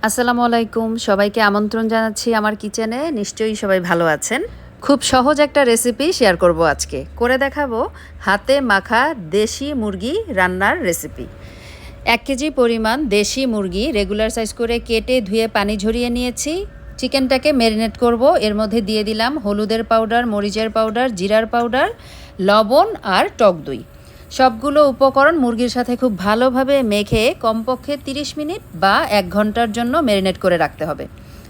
আসসালামু আলাইকুম, সবাইকে আমন্ত্রণ জানাচ্ছি আমার কিচেনে। নিশ্চয়ই সবাই ভালো আছেন। খুব সহজ একটা রেসিপি শেয়ার করব আজকে, করে দেখাবো হাতে মাখা দেশি মুরগি রান্নার রেসিপি। 1 কেজি পরিমাণ দেশি মুরগি রেগুলার সাইজ করে কেটে ধুয়ে পানি ঝরিয়ে নিয়েছি। চিকেনটাকে ম্যারিনেট করব। এর মধ্যে দিয়ে দিলাম হলুদের পাউডার, মরিচের পাউডার, জিরার পাউডার, লবণ আর টক দই। সবগুলো উপকরণ মুরগির সাথে খুব ভালোভাবে মেখে কমপক্ষে 30 মিনিট বা 1 ঘন্টার জন্য ম্যারিনেট করে রাখতে হবে।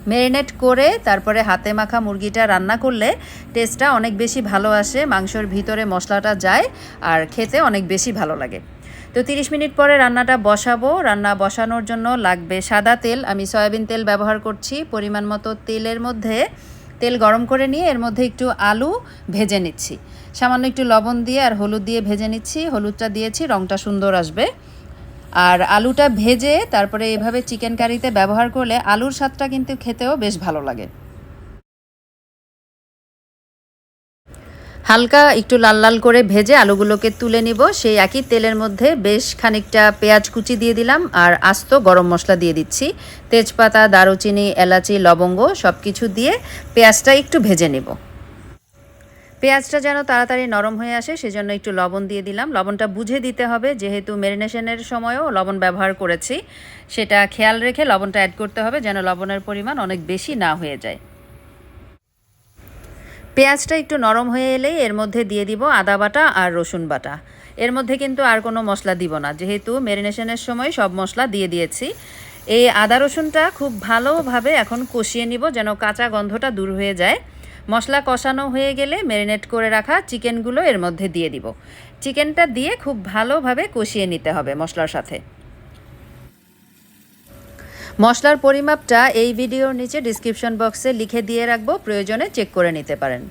ম্যারিনেট করে তারপরে হাতে মাখা মুরগিটা রান্না করলে টেস্টটা অনেক বেশি ভালো আসে, মাংসর ভিতরে মশলাটা যায় আর খেতে অনেক বেশি ভালো লাগে। তো 30 মিনিট পরে রান্নাটা বসাবো। রান্না বসানোর জন্য লাগবে সাদা তেল। আমি সয়াবিন তেল ব্যবহার করছি। পরিমাণ মতো তেলের মধ্যে তেল গরম করে নিয়ে এর মধ্যে একটু আলু ভেজে নিচ্ছি। সামান্য একটু লবণ দিয়ে আর হলুদ দিয়ে ভেজে নিচ্ছি। হলুদটা দিয়েছি, রঙটা সুন্দর আসবে। আর আলুটা ভেজে তারপরে এভাবে চিকেন কারিতে ব্যবহার করলে আলুর স্বাদটা কিন্তু খেতেও বেশ ভালো লাগে। হালকা একটু লাল লাল করে ভেজে আলুগুলোকে তুলে নিব। সেই একই তেলের মধ্যে বেশ খানিকটা পেঁয়াজ কুচি দিয়ে দিলাম আর আস্ত গরম মশলা দিয়ে দিচ্ছি। তেজপাতা, দারুচিনি, এলাচি, লবঙ্গ সব কিছু দিয়ে পেঁয়াজটা একটু ভেজে নেব। পেঁয়াজটা যেন তাড়াতাড়ি নরম হয়ে আসে সেজন্য একটু লবণ দিয়ে দিলাম। লবণটা বুঝে দিতে হবে, যেহেতু ম্যারিনেশনের সময়ও লবণ ব্যবহার করেছি, সেটা খেয়াল রেখে লবণটা অ্যাড করতে হবে যেন লবণের পরিমাণ অনেক বেশি না হয়ে যায়। পেঁয়াজটা একটু নরম হয়ে এলেই এর মধ্যে দিয়ে দিব আদা বাটা আর রসুন বাটা। এর মধ্যে কিন্তু আর কোনো মশলা দিব না, যেহেতু ম্যারিনেশনের সময় সব মশলা দিয়ে দিয়েছি। এই আদা রসুনটা খুব ভালোভাবে এখন কষিয়ে নিব যেন কাঁচা গন্ধটা দূর হয়ে যায়। মশলা কষানো হয়ে গেলে ম্যারিনেট করে রাখা চিকেনগুলো এর মধ্যে দিয়ে দিব। চিকেনটা দিয়ে খুব ভালোভাবে কষিয়ে নিতে হবে মশলার সাথে। মশলার পরিমাপটা এই ভিডিওর নিচে ডিসক্রিপশন বক্সে লিখে দিয়ে রাখবো, প্রয়োজনে চেক করে নিতে পারেন।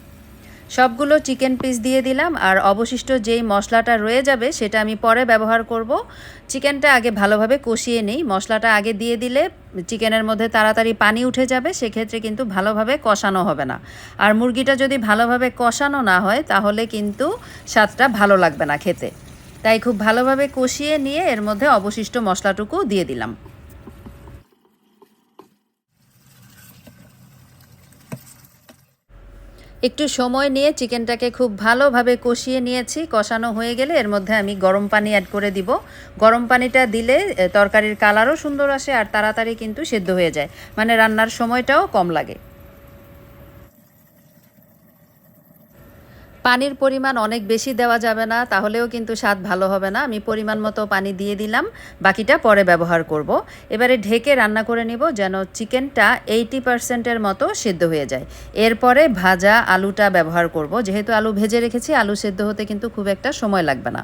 সবগুলো চিকেন পিস দিয়ে দিলাম আর অবশিষ্ট যেই মশলাটা রয়ে যাবে সেটা আমি পরে ব্যবহার করব। চিকেনটা আগে ভালোভাবে কষিয়ে নিই। মশলাটা আগে দিয়ে দিলে চিকেনের মধ্যে তাড়াতাড়ি পানি উঠে যাবে, সেক্ষেত্রে কিন্তু ভালোভাবে কষানো হবে না। আর মুরগিটা যদি ভালোভাবে কষানো না হয় তাহলে কিন্তু স্বাদটা ভালো লাগবে না খেতে। তাই খুব ভালোভাবে কষিয়ে নিয়ে এর মধ্যে অবশিষ্ট মশলাটুকু দিয়ে দিলাম। একটু সময় নিয়ে চিকেনটাকে খুব ভালোভাবে কষিয়ে নিয়েছি। কষানো হয়ে গেলে এর মধ্যে আমি গরম পানি অ্যাড করে দিব। গরম পানিটা দিলে তরকারির কালারও সুন্দর আসে আর তাড়াতাড়ি কিন্তু সেদ্ধ হয়ে যায়, মানে রান্নার সময়টাও কম লাগে। পানির পরিমাণ অনেক বেশি দেওয়া যাবে না, তাহলেও কিন্তু স্বাদ ভালো হবে না। আমি পরিমাণ মতো পানি দিয়ে দিলাম, বাকিটা পরে ব্যবহার করব। এবারে ঢেকে রান্না করে নিব যেন চিকেনটা 80%-এর মতো সেদ্ধ হয়ে যায়। এরপরে ভাজা আলুটা ব্যবহার করব। যেহেতু আলু ভেজে রেখেছি, আলু সেদ্ধ হতে কিন্তু খুব একটা সময় লাগবে না।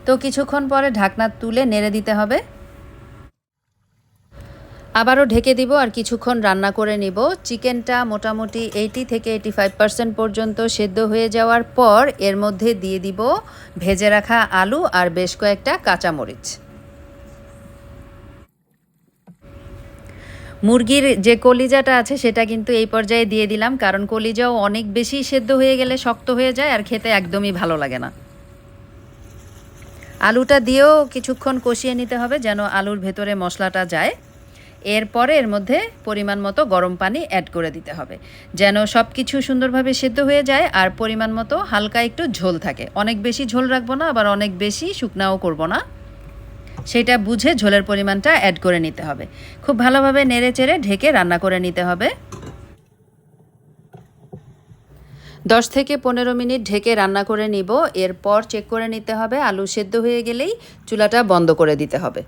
তো কিছুক্ষণ পরে ঢাকনা তুলে নেড়ে দিতে হবে। আবারও ঢেকে দিব আর কিছুক্ষণ রান্না করে নিব। চিকেনটা মোটামুটি 80 থেকে 85% পর্যন্ত সেদ্ধ হয়ে যাওয়ার পর এর মধ্যে দিয়ে দিব ভেজে রাখা আলু আর বেশ কয়েকটা কাঁচামরিচ। মুরগির যে কলিজাটা আছে সেটা কিন্তু এই পর্যায়ে দিয়ে দিলাম, কারণ কলিজাও অনেক বেশি সেদ্ধ হয়ে গেলে শক্ত হয়ে যায় আর খেতে একদমই ভালো লাগে না। আলুটা দিয়েও কিছুক্ষণ কষিয়ে নিতে হবে যেন আলুর ভেতরে মশলাটা যায়। এরপরে এর মধ্যে পরিমাণ মতো গরম পানি অ্যাড করে দিতে হবে যেন সব কিছু সুন্দরভাবে সেদ্ধ হয়ে যায় আর পরিমাণ মতো হালকা একটু ঝোল থাকে। অনেক বেশি ঝোল রাখবো না, আবার অনেক বেশি শুকনাও করব না, সেটা বুঝে ঝোলের পরিমাণটা অ্যাড করে নিতে হবে। খুব ভালোভাবে নেড়ে চেড়ে ঢেকে রান্না করে নিতে হবে। 10 থেকে 15 মিনিট ঢেকে রান্না করে নিব। এরপর চেক করে নিতে হবে, আলু সেদ্ধ হয়ে গেলেই চুলাটা বন্ধ করে দিতে হবে।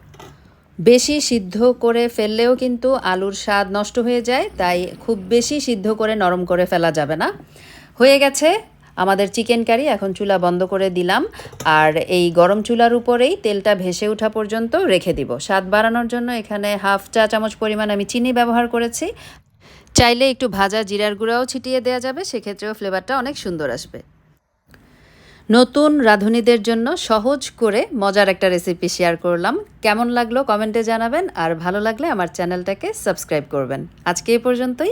বেশি সিদ্ধ করে ফেললেও কিন্তু আলুর স্বাদ নষ্ট হয়ে যায়, তাই খুব বেশি সিদ্ধ করে নরম করে ফেলা যাবে না। হয়ে গেছে আমাদের চিকেন কারি। এখন চুলা বন্ধ করে দিলাম আর এই গরম চুলার উপরেই তেলটা ভেসে ওঠা পর্যন্ত রেখে দিব। স্বাদ বাড়ানোর জন্য এখানে হাফ চা চামচ পরিমাণ আমি চিনি ব্যবহার করেছি। চাইলে একটু ভাজা জিরার গুঁড়াও ছিটিয়ে দেওয়া যাবে, সেক্ষেত্রেও ফ্লেভারটা অনেক সুন্দর আসবে। নতুন রাঁধুনিদের জন্য সহজ করে মজার একটা রেসিপি শেয়ার করলাম। কেমন লাগলো কমেন্টে জানাবেন আর ভালো লাগলে আমার চ্যানেলটাকে সাবস্ক্রাইব করবেন। আজকে এই পর্যন্তই।